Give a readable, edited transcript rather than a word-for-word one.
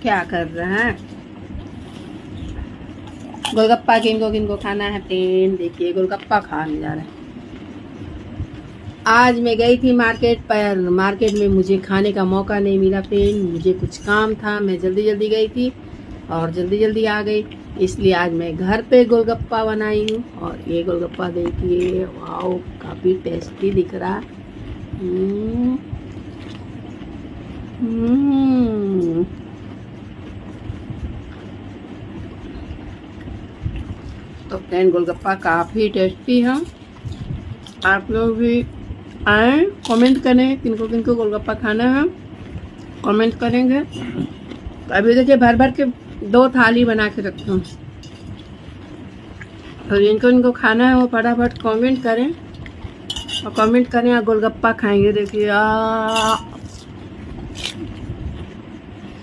क्या कर रहे हैं? गोलगप्पा किनको किनको खाना है फ्रेंड? देखिए गोलगप्पा खाने जा रहे हैं। आज मैं गई थी मार्केट पर, मार्केट में मुझे खाने का मौका नहीं मिला फ्रेंड। मुझे कुछ काम था, मैं जल्दी जल्दी गई थी और जल्दी जल्दी आ गई, इसलिए आज मैं घर पे गोलगप्पा बनाई हूँ। और ये गोलगप्पा देखिए, वाओ काफ़ी टेस्टी दिख रहा। तो फ्रेंड गोलगप्पा काफ़ी टेस्टी है। आप लोग भी आए, कमेंट करें किनको किनको गोलगप्पा खाना है, कमेंट करेंगे। तो अभी देखिए भर भर के 2 थाली बना के रखता हूँ, और जिनको इनको खाना है वो फटाफट कमेंट करें और कमेंट करें और गोलगप्पा खाएंगे। देखिए